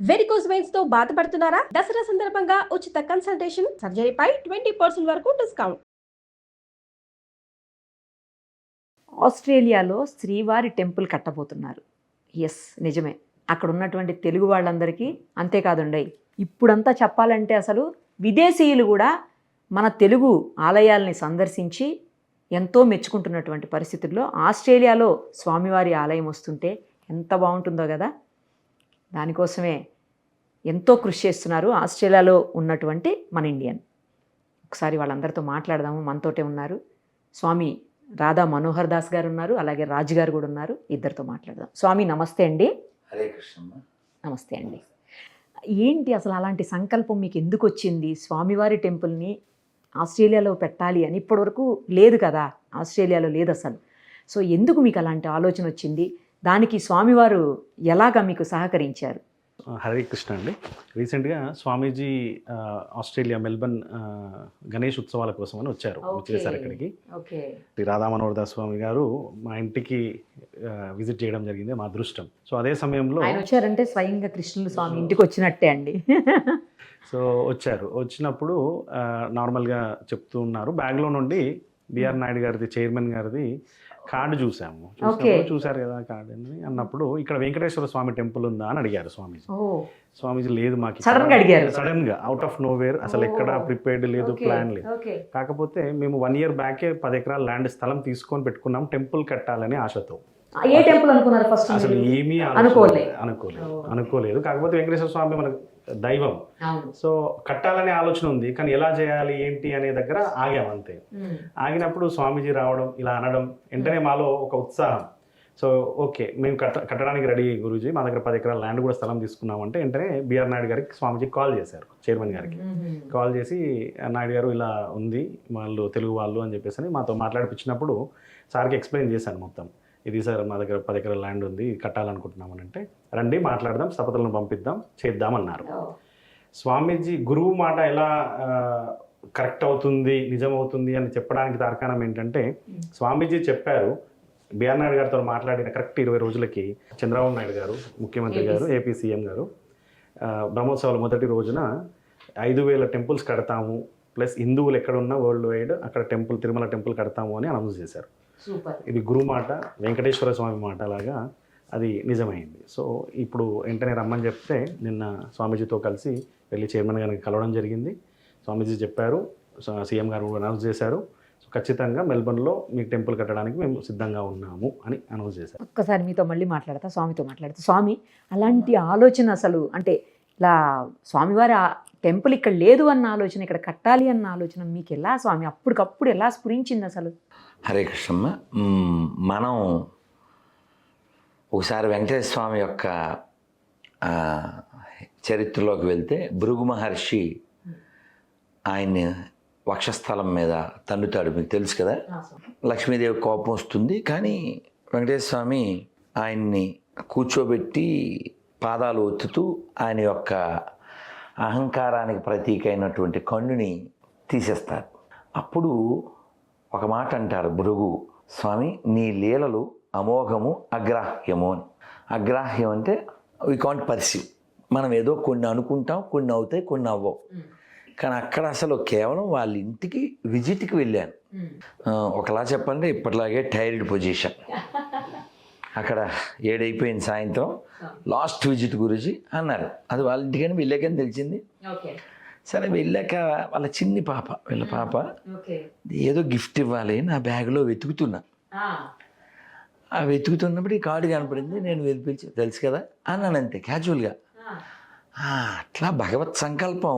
Varicose veins తో బాధపడుతున్నారా? దసరా సందర్భంగా ఉచిత కన్సల్టేషన్, సర్జరీపై 20% వరకు డిస్కౌంట్. ఆస్ట్రేలియాలో శ్రీవారి టెంపుల్ కట్టబోతున్నారు. ఎస్, నిజమే. అక్కడ ఉన్నటువంటి తెలుగు వాళ్ళందరికీ అంతేకాదండి, ఇప్పుడంతా చెప్పాలంటే అసలు విదేశీయులు కూడా మన తెలుగు ఆలయాల్ని సందర్శించి ఎంతో మెచ్చుకుంటున్నటువంటి పరిస్థితుల్లో ఆస్ట్రేలియాలో స్వామివారి ఆలయం వస్తుంటే ఎంత బాగుంటుందో కదా. దానికోసమే ఎంతో కృషి చేస్తున్నారు ఆస్ట్రేలియాలో ఉన్నటువంటి మన ఇండియన్. ఒకసారి వాళ్ళందరితో మాట్లాడదాము. మనతోటే ఉన్నారు స్వామి రాధా మనోహర్ దాస్ గారు ఉన్నారు, అలాగే రాజు గారు కూడా ఉన్నారు. ఇద్దరితో మాట్లాడదాం. స్వామి నమస్తే అండి. హరే కృష్ణ. నమస్తే అండి. ఏంటి అసలు అలాంటి సంకల్పం మీకు ఎందుకు వచ్చింది? స్వామివారి టెంపుల్ని ఆస్ట్రేలియాలో పెట్టాలి అని ఇప్పటివరకు లేదు కదా, ఆస్ట్రేలియాలో లేదు అసలు. సో ఎందుకు మీకు అలాంటి ఆలోచన వచ్చింది? దానికి స్వామివారు ఎలాగా మీకు సహకరించారు? హరే కృష్ణ అండి. రీసెంట్గా స్వామీజీ ఆస్ట్రేలియా మెల్బర్న్ గణేష్ ఉత్సవాల కోసం అని వచ్చేసారు ఇక్కడికి. రాధా మనోహర్ దాస్ స్వామి గారు మా ఇంటికి విజిట్ చేయడం జరిగింది, మా అదృష్టం. సో అదే సమయంలో ఆయన వచ్చారంటే స్వయంగా కృష్ణుడు స్వామి ఇంటికి వచ్చినట్టే అండి. సో వచ్చినప్పుడు నార్మల్గా చెప్తూ ఉన్నారు, బ్యాగ్లో నుండి బిఆర్ నాయుడు గారిది, చైర్మన్ గారిది కార్డు చూసాము. చూసారు కదా కార్డు అని అన్నప్పుడు, ఇక్కడ వెంకటేశ్వర స్వామి టెంపుల్ ఉందా అని అడిగారు స్వామీజీ. స్వామీజీ లేదు మాకు, సడన్ గా అవుట్ ఆఫ్ నోవేర్, అసలు ఎక్కడ ప్రిపేర్డ్ లేదు, ప్లాన్ లేదు. కాకపోతే మేము 1 year బ్యాకే 10 ఎకరాల ల్యాండ్ స్థలం తీసుకొని పెట్టుకున్నాం టెంపుల్ కట్టాలని ఆశతో. ఏ టెంపుల్ అనుకున్నారు ఫస్ట్? అసలు ఏమీ అనుకోలేదు. కాకపోతే వెంకటేశ్వర స్వామి మనకు దైవం, సో కట్టాలనే ఆలోచన ఉంది, కానీ ఎలా చేయాలి ఏంటి అనే దగ్గర ఆగాం అంతే. ఆగినప్పుడు స్వామీజీ రావడం, ఇలా అనడం, వెంటనే మాలో ఒక ఉత్సాహం. సో ఓకే, మేము కట్టడానికి రెడీ గురూజీ, మా దగ్గర 10 ఎకరాల ల్యాండ్ కూడా స్థలం తీసుకున్నామంటే వెంటనే బిఆర్ నాయుడు గారికి స్వామీజీ కాల్ చేశారు, చైర్మన్ గారికి కాల్ చేసి, నాయుడు గారు ఇలా ఉంది, వాళ్ళు తెలుగు వాళ్ళు అని చెప్పేసి మాతో మాట్లాడిపించినప్పుడు సార్కి ఎక్స్ప్లెయిన్ చేశాను మొత్తం. ఇది సార్ మా దగ్గర 10 ఎకరాల ల్యాండ్ ఉంది, కట్టాలనుకుంటున్నామని అంటే, రండి మాట్లాడదాం, స్థపతులను పంపిద్దాం, చేద్దామన్నారు. స్వామీజీ గురువు మాట ఎలా కరెక్ట్ అవుతుంది, నిజమవుతుంది అని చెప్పడానికి తార్కాణం ఏంటంటే, స్వామీజీ చెప్పారు, బిఆర్ నాయుడు గారితో మాట్లాడిన కరెక్ట్ 20 రోజులకి చంద్రబాబు నాయుడు గారు, ముఖ్యమంత్రి గారు, ఏపీ సీఎం గారు బ్రహ్మోత్సవాల మొదటి రోజున 5,000 టెంపుల్స్ కడతాము, ప్లస్ హిందువులు ఎక్కడున్నా వరల్డ్ వైడ్ అక్కడ టెంపుల్, తిరుమల టెంపుల్ కడతాము అని అనౌన్స్ చేశారు. ఇది గురు మాట, వెంకటేశ్వర స్వామి మాట లాగా అది నిజమైంది. సో ఇప్పుడు వెంటనే రమ్మని చెప్తే నిన్న స్వామీజీతో కలిసి వెళ్ళి చైర్మన్ గారిని కలవడం జరిగింది. స్వామీజీ చెప్పారు, సీఎం గారు కూడా అనౌన్స్ చేశారు, సో ఖచ్చితంగా మెల్బర్న్లో మీకు టెంపుల్ కట్టడానికి మేము సిద్ధంగా ఉన్నాము అని అనౌన్స్ చేశారు. ఒక్కసారి మీతో మళ్ళీ మాట్లాడతా, స్వామితో మాట్లాడతా. స్వామి, అలాంటి ఆలోచన అసలు అంటే ఇలా స్వామివారి టెంపుల్ ఇక్కడ లేదు అన్న ఆలోచన, ఇక్కడ కట్టాలి అన్న ఆలోచన మీకు ఎలా స్వామి అప్పటికప్పుడు ఎలా స్ఫురించింది అసలు? హరే కృష్ణమ్మ. మనం ఒకసారి వెంకటేశ్వర స్వామి యొక్క చరిత్రలోకి వెళ్తే, భృగు మహర్షి ఆయన్ని వక్షస్థలం మీద తన్నుతాడు, మీకు తెలుసు కదా. లక్ష్మీదేవి కోపం వస్తుంది, కానీ వెంకటేశ్వర స్వామి ఆయన్ని కూర్చోబెట్టి పాదాలు ఒత్తుతూ ఆయన యొక్క అహంకారానికి ప్రతీక అయినటువంటి కన్నుని తీసేస్తారు. అప్పుడు ఒక మాట అంటారు భృగు స్వామి, నీ లీలలు అమోఘము అగ్రాహ్యము అని. అగ్రాహ్యం అంటే వి కాంట్ పర్సీవ్. మనం ఏదో కొన్ని అనుకుంటాం, కొన్ని అవుతాయి, కొన్ని అవ్వవు. కానీ అక్కడ అసలు కేవలం వాళ్ళ ఇంటికి విజిట్కి వెళ్ళాను. ఒకలా చెప్పండి, ఇప్పటిలాగే టైర్డ్ పొజిషన్. అక్కడ 7 అయిపోయింది సాయంత్రం, లాస్ట్ విజిట్ గురించి అన్నారు. అది వాళ్ళ ఇంటికని వెళ్ళాకని తెలిసింది. సరే వెళ్ళాక వాళ్ళ చిన్ని పాప, వీళ్ళ పాప ఏదో గిఫ్ట్ ఇవ్వాలి, నా బ్యాగ్లో వెతుకుతున్నా. ఆ వెతుకుతున్నప్పుడు ఈ కార్డు కనపడింది, నేను పిలిచి తెలుసు కదా అన్నాను అంతే క్యాజువల్గా. అట్లా భగవత్ సంకల్పం.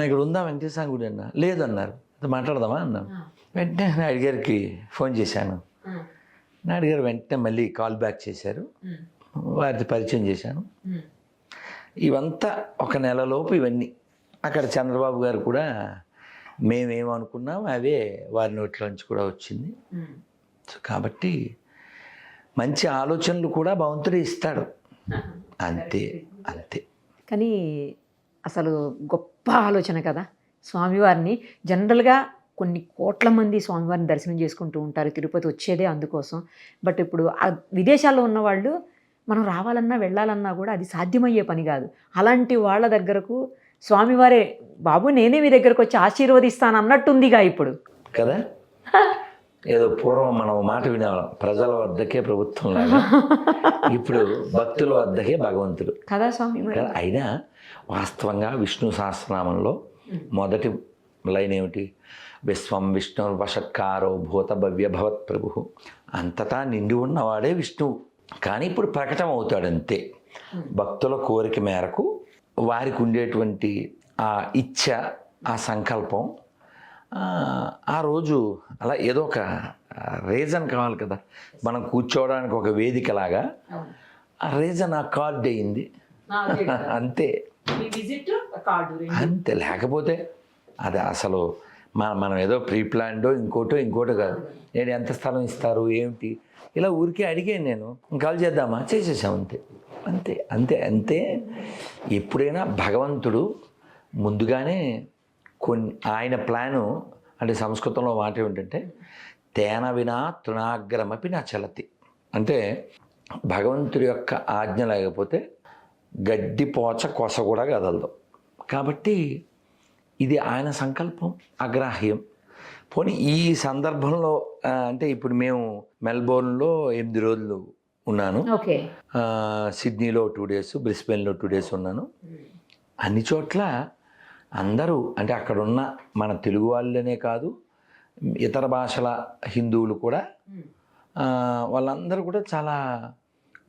ఇక్కడ ఉందా వెంకటేశ్వర గుడి అన్నా, లేదన్నారు. మాట్లాడదామా అన్నాను. వెంటనే నాయుడు గారికి ఫోన్ చేశాను. నాయుడు గారు వెంటనే మళ్ళీ కాల్ బ్యాక్ చేశారు, వారితో పరిచయం చేశాను. ఇవంతా 1 నెలలోపు ఇవన్నీ. అక్కడ చంద్రబాబు గారు కూడా మేమేమనుకున్నాం అవే వారి నోట్లోంచి కూడా వచ్చింది. సో కాబట్టి మంచి ఆలోచనలు కూడా భగవంతుడు ఇస్తాడు, అంతే అంతే. కానీ అసలు గొప్ప ఆలోచన కదా స్వామివారిని. జనరల్గా కొన్ని కోట్ల మంది స్వామివారిని దర్శనం చేసుకుంటూ ఉంటారు, తిరుపతి వచ్చేదే అందుకోసం. బట్ ఇప్పుడు విదేశాల్లో ఉన్నవాళ్ళు మనం రావాలన్నా వెళ్ళాలన్నా కూడా అది సాధ్యమయ్యే పని కాదు. అలాంటి వాళ్ళ దగ్గరకు స్వామివారే బాబు నేనే మీ దగ్గరకు వచ్చి ఆశీర్వదిస్తాను అన్నట్టుందిగా ఇప్పుడు కదా. ఏదో పూర్వం మనం మాట వినేవాళ్ళం, ప్రజల వద్దకే ప్రభుత్వం లాగా, ఇప్పుడు భక్తుల వద్దకే భగవంతుడు కదా స్వామి. కదా. అయినా వాస్తవంగా విష్ణు సహస్రనామంలో మొదటి లైన్ ఏమిటి? విశ్వం విష్ణుర్వషట్కారో భూత భవ్య భవత్ ప్రభు. అంతటా నిండి ఉన్నవాడే విష్ణువు. కానీ ఇప్పుడు ప్రకటన అవుతాడు అంతే. భక్తుల కోరిక మేరకు వారికి ఉండేటువంటి ఆ ఇచ్ఛ, ఆ సంకల్పం, ఆ రోజు అలా ఏదో ఒక రీజన్ కావాలి కదా. మనం కూర్చోవడానికి ఒక వేదికలాగా ఆ రీజన్ ఆ కార్డ్ అయింది అంతే. అంతే. లేకపోతే అది అసలు మనం ఏదో ప్రీ ప్లాన్డో ఇంకోటో కాదు. నేను ఎంత స్థలం ఇస్తారు ఏమిటి ఇలా ఊరికే అడిగాను. నేను కాల్ చేద్దామా, చేసేసాం అంతే అంతే అంతే అంతే. ఎప్పుడైనా భగవంతుడు ముందుగానే ఆయన ప్లాను, అంటే సంస్కృతంలో మాట ఏమిటంటే తేన వినా తృణాగ్రమపి నా చలతి. అంటే భగవంతుడి యొక్క ఆజ్ఞ లేకపోతే గడ్డిపోచ కొస కూడా కదలదు. కాబట్టి ఇది ఆయన సంకల్పం, అగ్రాహ్యం. పోనీ ఈ సందర్భంలో అంటే ఇప్పుడు మేము మెల్బోర్న్లో 8 రోజులు ఉన్నాను, సిడ్నీలో 2 days, బ్రిస్బెన్లో 2 days ఉన్నాను. అన్ని చోట్ల అందరూ అంటే అక్కడున్న మన తెలుగు వాళ్ళనే కాదు, ఇతర భాషల హిందువులు కూడా వాళ్ళందరూ కూడా చాలా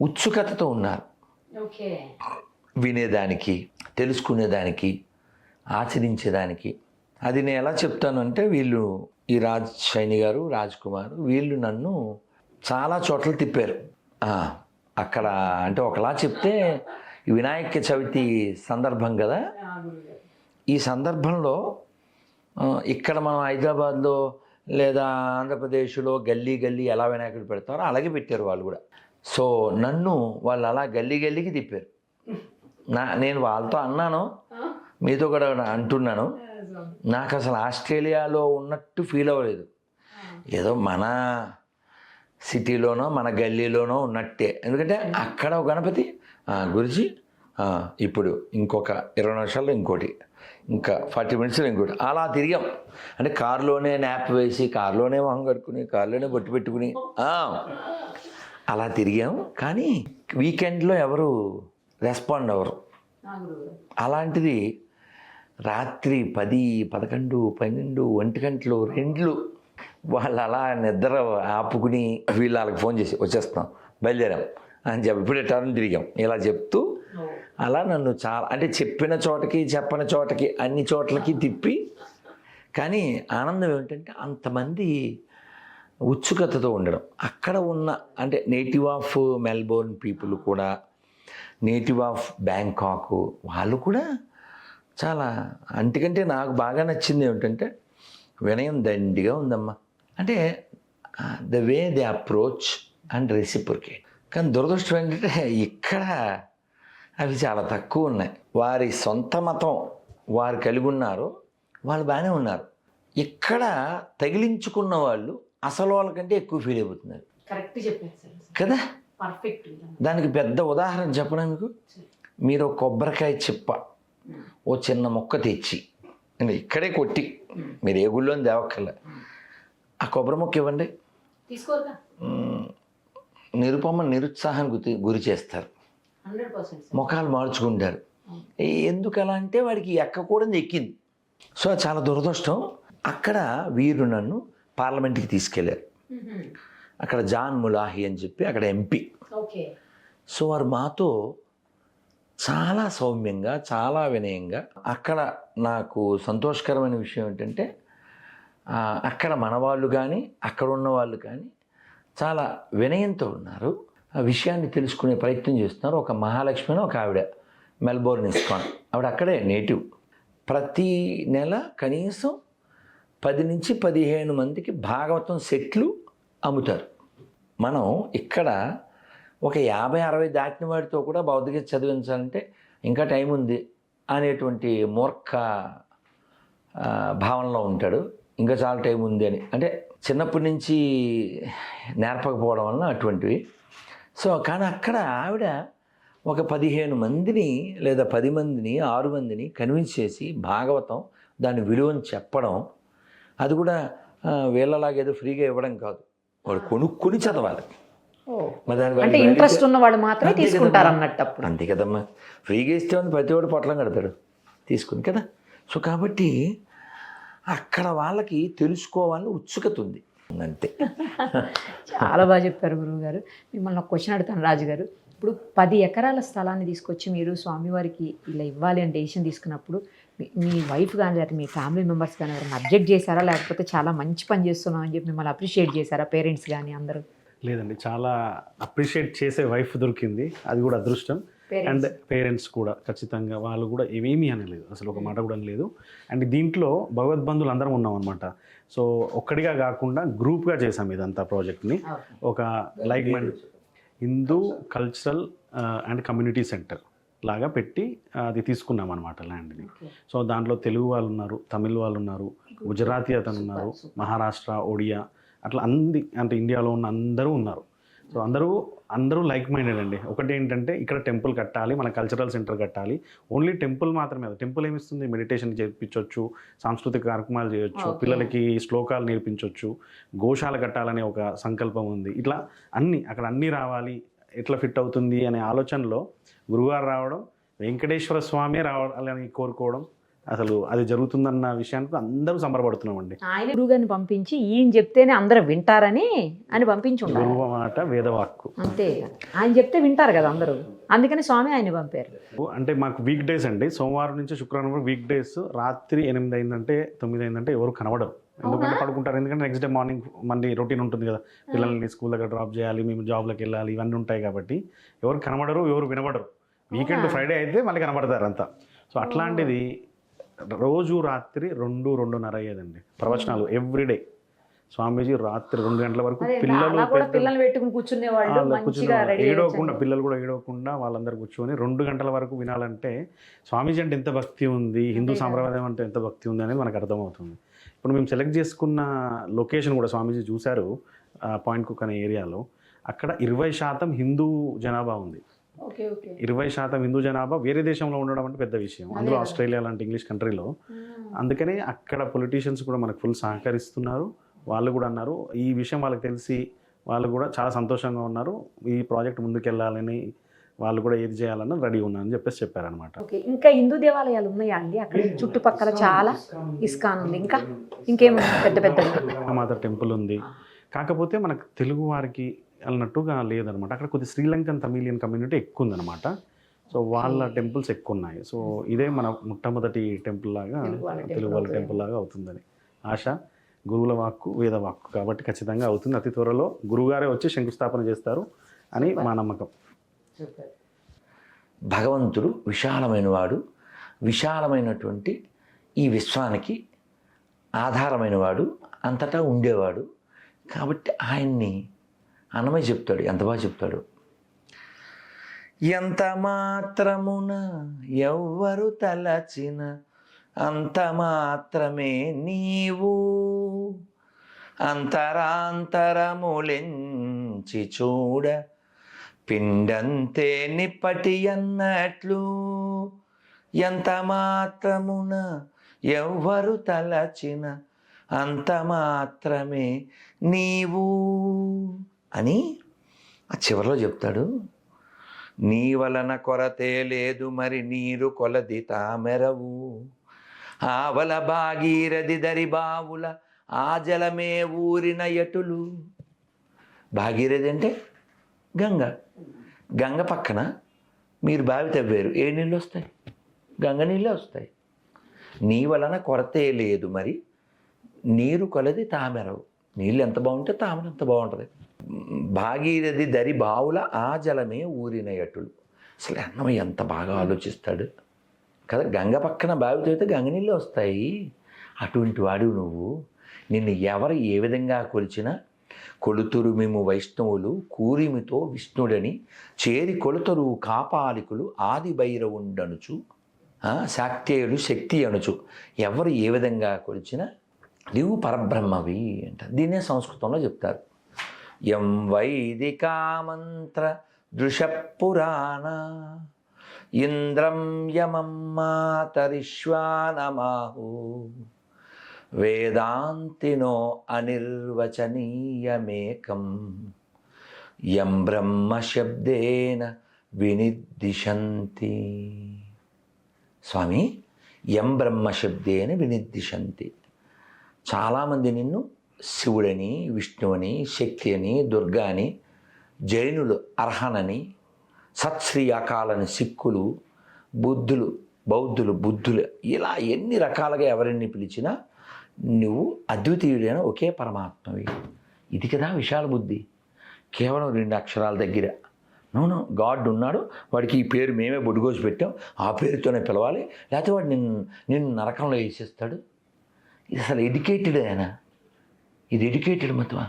ఉత్సుకతతో ఉన్నారు వినేదానికి, తెలుసుకునేదానికి, ఆచరించేదానికి. అది నేను ఎలా చెప్తాను అంటే వీళ్ళు ఈ రాజ్ షైని గారు, రాజ్ కుమార్, వీళ్ళు నన్ను చాలా చోట్ల తిప్పారు. అక్కడ అంటే ఒకలా చెప్తే వినాయక చవితి సందర్భం కదా, ఈ సందర్భంలో ఇక్కడ మనం హైదరాబాద్లో లేదా ఆంధ్రప్రదేశ్లో గల్లీ ఎలా వినాయకుడు పెడతారో అలాగే పెట్టారు వాళ్ళు కూడా. సో నన్ను వాళ్ళు అలా గల్లీకి తిప్పారు. నేను వాళ్ళతో అన్నాను, మీతో కూడా అంటున్నాను, నాకు అసలు ఆస్ట్రేలియాలో ఉన్నట్టు ఫీల్ అవ్వలేదు. ఏదో మన సిటీలోనో మన గల్లీలోనో ఉన్నట్టే. ఎందుకంటే అక్కడ ఒక గణపతి గురించి ఇప్పుడు ఇంకొక 20 నిమిషాల్లో ఇంకోటి, ఇంకా 40 minutesలో ఇంకోటి, అలా తిరిగాం. అంటే కారులోనే న్యాప్ వేసి, కారులోనే మొహం కట్టుకుని, కారులోనే బొట్టు పెట్టుకుని అలా తిరిగాం. కానీ వీకెండ్లో ఎవరు రెస్పాండ్ అవ్వరు. అలాంటిది రాత్రి 10, 11, 12, 1 గంటలు 2 వాళ్ళు అలా నిద్ర ఆపుకుని వీళ్ళు వాళ్ళకి ఫోన్ చేసి వచ్చేస్తున్నాం, బయలుదేరాం అని చెప్పి ఇప్పుడే టర్న్ తిరిగాం ఇలా చెప్తూ అలా నన్ను చాలా అంటే చెప్పిన చోటకి చెప్పని చోటకి అన్ని చోట్లకి తిప్పి. కానీ ఆనందం ఏమిటంటే అంతమంది ఉత్సుకతతో ఉండడం. అక్కడ ఉన్న అంటే నేటివ్ ఆఫ్ మెల్బోర్న్ పీపుల్ కూడా, నేటివ్ ఆఫ్ బ్యాంకాక్ వాళ్ళు కూడా చాలా. అంతకంటే నాకు బాగా నచ్చింది ఏమిటంటే వినయం దండిగా ఉందమ్మా. అంటే the way they approach and reciprocate. కానీ దురదృష్టం ఏంటంటే ఇక్కడ అవి చాలా తక్కువ ఉన్నాయి. వారి సొంత మతం వారు కలిగి ఉన్నారు, వాళ్ళు బాగానే ఉన్నారు. ఇక్కడ తగిలించుకున్న వాళ్ళు అసలు వాళ్ళకంటే ఎక్కువ ఫీల్ అయిపోతున్నారు. కరెక్ట్ చెప్పారు కదా. పర్ఫెక్ట్. దానికి పెద్ద ఉదాహరణ చెప్పనా మీకు? మీరు కొబ్బరికాయ చిప్ప ఓ చిన్న మొక్క తెచ్చి ఇక్కడే కొట్టి, మీరు ఏ గుళ్ళో దేవక్కర్లే, ఆ కొబ్బరి మొక్క ఇవ్వండి, తీసుకోరుగా నిరుపమ నిరుత్సాహానికి గురి చేస్తారు, 100%. ముఖాలు మార్చుకుంటారు. ఎందుకు అలా అంటే వాడికి ఎక్కకూడదు ఎక్కింది. సో చాలా దురదృష్టం. అక్కడ వీరు నన్ను పార్లమెంట్కి తీసుకెళ్ళారు. అక్కడ జాన్ ములాహి అని చెప్పి అక్కడ ఎంపీ. సో వారు మాతో చాలా సౌమ్యంగా, చాలా వినయంగా. అక్కడ నాకు సంతోషకరమైన విషయం ఏంటంటే అక్కడ మన వాళ్ళు కానీ అక్కడ ఉన్న వాళ్ళు కానీ చాలా వినయంతో ఉన్నారు, ఆ విషయాన్ని తెలుసుకునే ప్రయత్నం చేస్తున్నారు. ఒక మహాలక్ష్మి అని ఒక ఆవిడ, మెల్బోర్న్ ఇస్కాన్ ఆవిడ, అక్కడే నేటివ్. ప్రతి నెల కనీసం 10 నుంచి 15 మందికి భాగవతం సెట్లు అమ్ముతారు. మనం ఇక్కడ ఒక 50-60 దాటిన వాడితో కూడా భౌతిక చదివించాలంటే ఇంకా టైం ఉంది అనేటువంటి మూర్ఖ భావనలో ఉంటాడు. ఇంకా చాలా టైం ఉంది అని, అంటే చిన్నప్పటి నుంచి నేర్పకపోవడం వలన అటువంటివి. సో కానీ అక్కడ ఆవిడ ఒక 15 మందిని లేదా 10 మందిని 6 మందిని కన్విన్స్ చేసి భాగవతం దాని విలువని చెప్పడం, అది కూడా వీళ్ళలాగేదో ఫ్రీగా ఇవ్వడం కాదు, వాడు కొనుక్కొని చదవాలి. మరి దాని అంటే ఇంట్రెస్ట్ ఉన్న వాళ్ళు మాత్రమే తీసుకుంటారు అన్నట్టు అప్పుడు. అంతే కదమ్మా, ఫ్రీగా ఇస్తే ఉంది ప్రతి వాడు పొట్లం కడతాడు తీసుకుని కదా. సో కాబట్టి అక్కడ వాళ్ళకి తెలుసుకోవాలని ఉత్సుకత ఉంది అంతే. చాలా బాగా చెప్పారు గురువు గారు. మిమ్మల్ని ఒక క్వశ్చన్ అడుగుతాను రాజుగారు. ఇప్పుడు 10 ఎకరాల స్థలాన్ని తీసుకొచ్చి మీరు స్వామివారికి ఇలా ఇవ్వాలి అని డెసిషన్ తీసుకున్నప్పుడు మీ వైఫ్ కానీ లేకపోతే మీ ఫ్యామిలీ మెంబర్స్ కానీ ఎవరైనా అబ్జెక్ట్ చేశారా, లేకపోతే చాలా మంచి పని చేస్తున్నాం అని చెప్పి మిమ్మల్ని అప్రిషియేట్ చేశారా పేరెంట్స్ కానీ అందరూ? లేదండి, చాలా అప్రిషియేట్ చేసే వైఫ్ దొరికింది, అది కూడా అదృష్టం. అండ్ పేరెంట్స్ కూడా ఖచ్చితంగా వాళ్ళు కూడా ఏమీ అనలేదు, అసలు ఒక మాట కూడా అనలేదు. అండ్ దీంట్లో భగవద్బంధువులు అందరం ఉన్నాం అనమాట. సో ఒక్కడిగా కాకుండా గ్రూప్గా చేసాం ఇదంతా ప్రాజెక్ట్ని. ఒక like mind Hindu cultural and community centre లాగా పెట్టి అది తీసుకున్నాం అనమాట ల్యాండ్ని. సో దాంట్లో తెలుగు వాళ్ళు ఉన్నారు, తమిళ్ వాళ్ళు ఉన్నారు, గుజరాతీ అతను ఉన్నారు, మహారాష్ట్ర, ఒడియా, అట్లా అంటే ఇండియాలో ఉన్న అందరూ ఉన్నారు. సో అందరూ లైక్ మైండెడ్ అండి. ఒకటి ఏంటంటే ఇక్కడ టెంపుల్ కట్టాలి, మన కల్చరల్ సెంటర్ కట్టాలి. ఓన్లీ టెంపుల్ మాత్రమే, టెంపుల్ ఏమిస్తుంది, మెడిటేషన్ చేయించవచ్చు, సాంస్కృతిక కార్యక్రమాలు చేయొచ్చు, పిల్లలకి శ్లోకాలు నేర్పించవచ్చు, గోశాల కట్టాలనే ఒక సంకల్పం ఉంది. ఇట్లా అక్కడ అన్నీ రావాలి, ఎట్లా ఫిట్ అవుతుంది అనే ఆలోచనలో గురుగారు రావడం, వెంకటేశ్వర స్వామి రావాలని కోరుకోవడం, అసలు అది జరుగుతుందన్న విషయానికి అందరూ సంబరపడుతున్నామండి. ఆయన గురువుగారిని పంపించి ఈయన చెప్తేనే అందరూ వింటారని పంపించి గురువు మాట వేదవాక్కు అంతే, ఆయన చెప్తే వింటారు కదా అందరూ, అందుకని స్వామి ఆయన పంపారు. అంటే మాకు వీక్ డేస్ అండి, సోమవారం నుంచి శుక్రవారం వరకు వీక్ డేస్ రాత్రి 8 అయిందంటే 9 అయిందంటే ఎవరు కనబడరు. ఎందుకంటే పడుకుంటారు, ఎందుకంటే నెక్స్ట్ డే మార్నింగ్ మళ్ళీ రొటీన్ ఉంటుంది కదా, పిల్లల్ని స్కూల్ దగ్గర డ్రాప్ చేయాలి, మేము జాబ్లోకి వెళ్ళాలి, ఇవన్నీ ఉంటాయి కాబట్టి ఎవరు కనబడరు, ఎవరు వినబడరు. వీకెండ్ ఫ్రైడే అయితే మళ్ళీ కనబడతారు అంతా. సో అట్లాంటిది రోజు రాత్రి 2-2:30 అయ్యేదండి ప్రవచనాలు ఎవ్రీడే. స్వామీజీ రాత్రి 2 గంటల వరకు పిల్లలు పెట్టుకుని ఏడవకుండా, పిల్లలు కూడా ఏడవకుండా వాళ్ళందరూ కూర్చొని 2 గంటల వరకు వినాలంటే స్వామీజీ అంటే ఎంత భక్తి ఉంది, హిందూ సాంప్రదాయం అంటే ఎంత భక్తి ఉంది అనేది మనకు అర్థమవుతుంది. ఇప్పుడు మేము సెలెక్ట్ చేసుకున్న లొకేషన్ కూడా స్వామీజీ చూశారు, పాయింట్ కుక్ అనే ఏరియాలో. అక్కడ 20% హిందూ జనాభా ఉంది. 20% హిందూ జనాభా వేరే దేశంలో ఉండడం అంటే పెద్ద విషయం, అందులో ఆస్ట్రేలియా లాంటి ఇంగ్లీష్ కంట్రీలో. అందుకనే అక్కడ పొలిటీషియన్స్ కూడా మనకు ఫుల్ సహకరిస్తున్నారు. వాళ్ళు కూడా అన్నారు, ఈ విషయం వాళ్ళకి తెలిసి వాళ్ళు కూడా చాలా సంతోషంగా ఉన్నారు, ఈ ప్రాజెక్ట్ ముందుకెళ్ళాలని వాళ్ళు కూడా ఏది చేయాలన్నా రెడీ ఉన్నారని చెప్పారనమాట. ఇంకా హిందూ దేవాలయాలు ఉన్నాయా అండి అక్కడ చుట్టుపక్కల? చాలా ఇస్కాన్ ఉంది, ఇంకేమైనా పెద్ద పెద్ద మాత టెంపుల్ ఉంది. కాకపోతే మనకు తెలుగు వారికి అన్నట్టుగా లేదనమాట. అక్కడ కొద్ది శ్రీలంకన్ తమిళియన్ కమ్యూనిటీ ఎక్కువ ఉందన్నమాట. సో వాళ్ళ టెంపుల్స్ ఎక్కువ ఉన్నాయి. సో ఇదే మన మొట్టమొదటి టెంపుల్ లాగా, తెలుగు వాళ్ళ టెంపుల్ లాగా అవుతుందని ఆశ. గురువుల వాక్కు వేదవాక్కు కాబట్టి ఖచ్చితంగా అవుతుంది. అతి త్వరలో గురువుగారే వచ్చి శంకుస్థాపన చేస్తారు అని మా నమ్మకం. భగవంతుడు విశాలమైన వాడు, విశాలమైనటువంటి ఈ విశ్వానికి ఆధారమైన వాడు, అంతటా ఉండేవాడు. కాబట్టి ఆయన్ని అన్నమయ్య చెప్తాడు, ఎంత బాగా చెప్తాడు. ఎంత మాత్రమున ఎవ్వరు తలచిన అంత మాత్రమే నీవు, అంతరాంతరములెంచి చూడ పిండంతే నిప్పటి అన్నట్లు. ఎంత మాత్రమున ఎవ్వరు తలచిన అంత మాత్రమే నీవు అని ఆ చివరిలో చెప్తాడు. నీ వలన కొరతే లేదు మరి నీరు కొలది తామెరవు, ఆవల భాగీరథి దరి బావుల ఆ జలమే ఊరిన ఎటులు. భాగీరథి అంటే గంగ పక్కన మీరు బావి తవ్వారు, ఏ నీళ్ళు వస్తాయి? గంగ నీళ్ళే వస్తాయి. నీ వలన కొరతే లేదు మరి నీరు కొలది తామెరవు, నీళ్ళు ఎంత బాగుంటే తామర ఎంత బాగుంటుంది. భాగీరథి దరి బావుల ఆ జలమే ఊరిన ఎటులు. అసలు అన్నమయ్య ఎంత బాగా ఆలోచిస్తాడు కదా. గంగ పక్కన బావి తవ్వితే గంగ నీళ్ళే వస్తాయి. అటువంటి వాడు నువ్వు. నిన్ను ఎవరు ఏ విధంగా కొలిచినా కొలుతురు మేము వైష్ణవులు కూరిమితో విష్ణుడని చేరి కొలుతరు కాపాలికులు ఆది భైరవుండనుచు శాక్తేయుడు శక్తి అనుచు. ఎవరు ఏ విధంగా కొలిచినా నీవు పరబ్రహ్మవి అంట. దీన్నే సంస్కృతంలో చెప్తారు. యం వైదికా మంత్ర దృశపురాణ ఇంద్రం యమం మాతరిశ్వానమాహు వేదాంతినో అనిర్వచనీయమేకం యం బ్రహ్మ శబ్దేన వినిర్దిశంతి. స్వామి, యం బ్రహ్మ శబ్దేన వినిర్దిశంతి. చాలామంది నిన్ను శివుడని, విష్ణువని, శక్తి అని, దుర్గా అని, జైనులు అర్హనని, సత్శ్రీ అకాలని సిక్కులు, బౌద్ధులు బుద్ధులు, ఇలా ఎన్ని రకాలుగా ఎవరిని పిలిచినా నువ్వు అద్వితీయుడైన ఒకే పరమాత్మవి. ఇది కదా విశాల బుద్ధి. కేవలం 2 అక్షరాల దగ్గర నోను గాడ్ ఉన్నాడు, వాడికి ఈ పేరు మేమే బొడ్డుగోసి పెట్టాం, ఆ పేరుతోనే పిలవాలి, లేకపోతే వాడు నిన్ను నరకంలో వేసేస్తాడు. ఇది అసలు ఎడ్యుకేటెడ్ ఆయన, ఇది ఎడ్యుకేటెడ్ మతమా?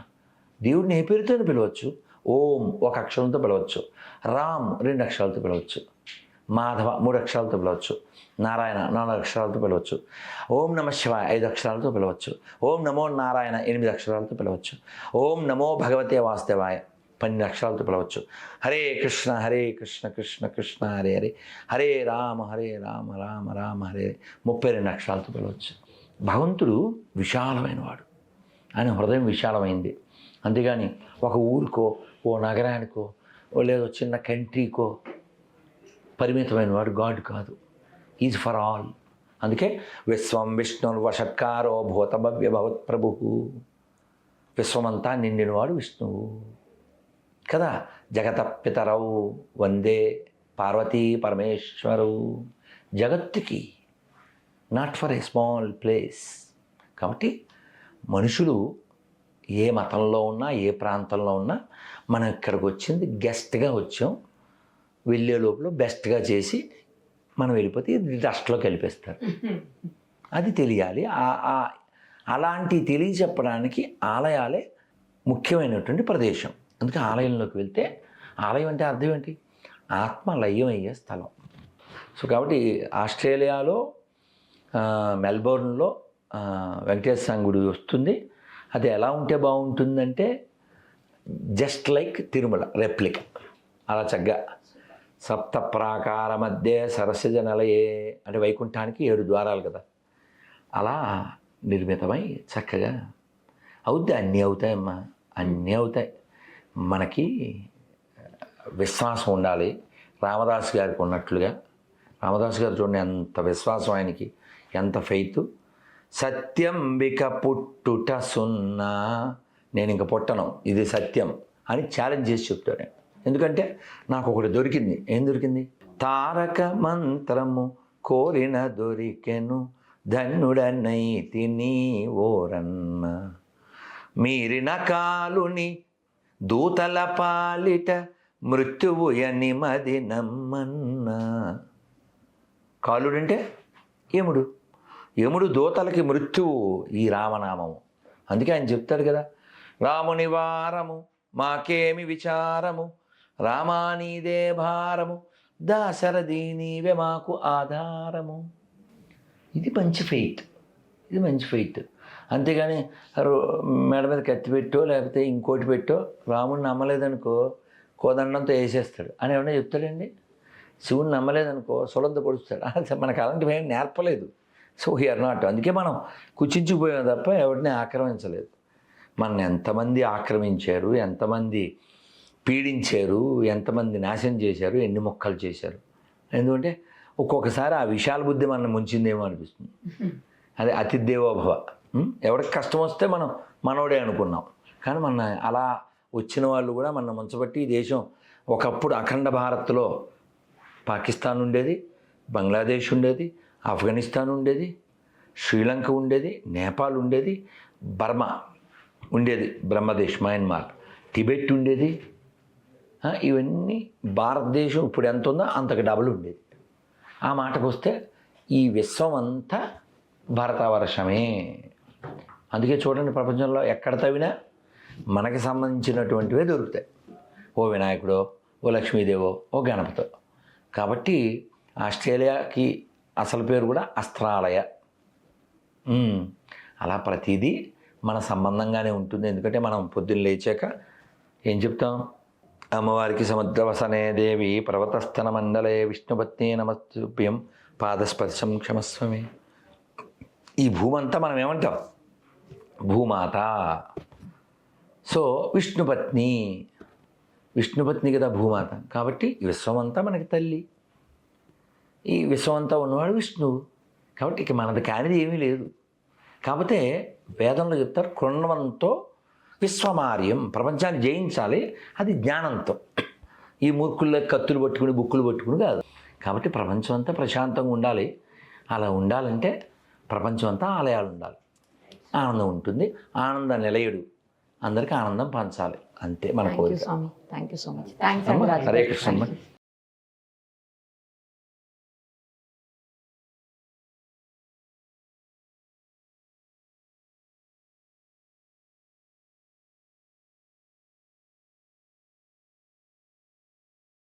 దేవుడిని ఏ పేరుతోనే పిలవచ్చు. ఓం 1 అక్షరంతో పిలవచ్చు, రామ్ 2 అక్షరాలతో పిలవచ్చు, మాధవ 3 అక్షరాలతో పిలవచ్చు, నారాయణ 4 అక్షరాలతో పిలవచ్చు, ఓం నమ శివాయ 5 అక్షరాలతో పిలవచ్చు, ఓం నమో నారాయణ 8 అక్షరాలతో పిలవచ్చు, ఓం నమో భగవతే వాసుదేవాయ 12 అక్షరాలతో పిలవచ్చు, హరే కృష్ణ కృష్ణ కృష్ణ హరే హరే, హరే రామ రామ రామ హరే 32 అక్షరాలతో పిలవచ్చు. భగవంతుడు విశాలమైన వాడు, ఆయన హృదయం విశాలమైంది. అంతేగాని ఒక ఊరికో, ఓ నగరానికో, లేదో చిన్న కంట్రీకో పరిమితమైన వాడు గాడ్ కాదు. Is for all. అందుకే విశ్వం విష్ణుర్వషట్కారో భూతభవ్య భవత్ ప్రభు. విశ్వమంతా నిండినవాడు విష్ణువు కదా. జగత పితరౌ వందే పార్వతీ పరమేశ్వరు. జగత్తుకి, not for a small place. కాబట్టి మనుషులు ఏ మతంలో ఉన్నా, ఏ ప్రాంతంలో ఉన్నా, మనం ఇక్కడికి వచ్చింది గెస్ట్గా వచ్చాం, వెళ్ళే లోపల బెస్ట్గా చేసి మనం వెళ్ళిపోతే డస్ట్లోకి వెళ్ళిపిస్తారు. అది తెలియాలి. అలాంటి తెలియచెప్పడానికి ఆలయాలే ముఖ్యమైనటువంటి ప్రదేశం. అందుకే ఆలయంలోకి వెళ్తే, ఆలయం అంటే అర్థం ఏంటి? ఆత్మ లయం అయ్యే స్థలం. సో కాబట్టి ఆస్ట్రేలియాలో మెల్బోర్న్లో వెంకటేశ్వర స్వామి గుడి వస్తుంది. అది ఎలా ఉంటే బాగుంటుందంటే జస్ట్ లైక్ తిరుమల రెప్లిక. అలా చక్కగా సప్త ప్రాకార మధ్య సరస్వజ నిలయే అంటే వైకుంఠానికి 7 ద్వారాలు కదా, అలా నిర్మితమై చక్కగా అవుద్ది. అన్నీ అవుతాయమ్మా, అన్నీ అవుతాయి. మనకి విశ్వాసం ఉండాలి. రామదాసు గారికి ఉన్నట్లుగా, రామదాసు గారు చూడండి ఎంత విశ్వాసం ఆయనకి, ఎంత ఫెయిత్. సత్యంబిక పుట్టుట సున్నా, నేను ఇంక పుట్టను, ఇది సత్యం అని ఛాలెంజ్ చేసి చెప్తాడు. ఎందుకంటే నాకు ఒకటి దొరికింది. ఏం దొరికింది? తారక మంత్రము కోరిన దొరికెను, ధన్యుడనైతి నీ ఓరన్న, మీరిన కాలుని దూతల పాలిట మృత్యువు ఎనిమది నమ్మన్నా. కాలుడంటే యముడు దూతలకి మృత్యువు ఈ రామనామము. అందుకే ఆయన చెప్తాడు కదా, రాముని వారము మాకేమి విచారము, రామానీదే భారము, దాశరథి నీవే మాకు ఆధారము. ఇది మంచి ఫెయిత్, ఇది మంచి ఫెయిత్. అంతేగాని మెడ మీద కత్తి పెట్టో లేకపోతే ఇంకోటి పెట్టో రాముడిని నమ్మలేదనుకో కోదండంతో వేసేస్తాడు అని ఏమన్నా చెప్తాడండి. శివుని నమ్మలేదనుకో సులంత పొడుస్తాడు. మనకు అలాంటివి ఏం నేర్పలేదు. So we are not. అందుకే మనం కుచించిపోయాం తప్ప ఎవరిని ఆక్రమించలేదు. మన ఎంతమంది ఆక్రమించారు, ఎంతమంది పీడించారు, ఎంతమంది నాశనం చేశారు, ఎన్ని మొక్కలు చేశారు. ఎందుకంటే ఒక్కొక్కసారి ఆ విశాల బుద్ధి మనం ముంచిందేమో అనిపిస్తుంది. అదే అతిథేవోభవ. ఎవరికి కష్టం వస్తే మనం మనోడే అనుకున్నాం, కానీ మన అలా వచ్చిన వాళ్ళు కూడా మన ముంచబట్టి ఈ దేశం ఒకప్పుడు అఖండ భారత్లో పాకిస్తాన్ ఉండేది, బంగ్లాదేశ్ ఉండేది, ఆఫ్ఘనిస్తాన్ ఉండేది, శ్రీలంక ఉండేది, నేపాల్ ఉండేది, బర్మా ఉండేది, బ్రహ్మదేశ్, మయన్మార్, టిబెట్ ఉండేది. ఇవన్నీ భారతదేశం ఇప్పుడు ఎంత ఉందో అంతకు డబుల్ ఉండేది. ఆ మాటకు వస్తే ఈ విశ్వం అంతా భారతవర్షమే. అందుకే చూడండి, ప్రపంచంలో ఎక్కడ తవ్వినా మనకి సంబంధించినటువంటివే దొరుకుతాయి. ఓ వినాయకుడో, ఓ లక్ష్మీదేవో, ఓ గణపతో. కాబట్టి ఆస్ట్రేలియాకి అసలు పేరు కూడా అస్త్రాలయ. అలా ప్రతిదీ మన సంబంధంగానే ఉంటుంది. ఎందుకంటే మనం పొద్దున్న లేచాక ఏం చెప్తాం? అమ్మవారికి సముద్రవసనే దేవి పర్వతస్థన మండలే విష్ణుపత్ని నమస్తుభ్యం పాదస్పర్శం క్షమస్వమే. ఈ భూమంతా మనం ఏమంటాం? భూమాత. సో విష్ణుపత్ని, విష్ణుపత్ని కదా భూమాత. కాబట్టి విశ్వమంతా మనకి తల్లి. ఈ విశ్వమంతా ఉన్నవాడు విష్ణువు. కాబట్టి ఇక మనది కానిది ఏమీ లేదు. కాకపోతే వేదంలో చెప్తారు కృణవంతో విశ్వమార్యం, ప్రపంచాన్ని జయించాలి. అది జ్ఞానంతో. ఈ మూర్ఖుల్లో కత్తులు పట్టుకుని బుక్కులు పట్టుకుని కాదు. కాబట్టి ప్రపంచం అంతా ప్రశాంతంగా ఉండాలి. అలా ఉండాలంటే ప్రపంచం అంతా ఆలయాలు ఉండాలి. ఆనందం ఉంటుంది. ఆనంద నిలయుడు, అందరికీ ఆనందం పంచాలి. అంతే మన థ్యాంక్ యూ కోరిక. స్వామి, thank you so much. Thanks Hare Krishna.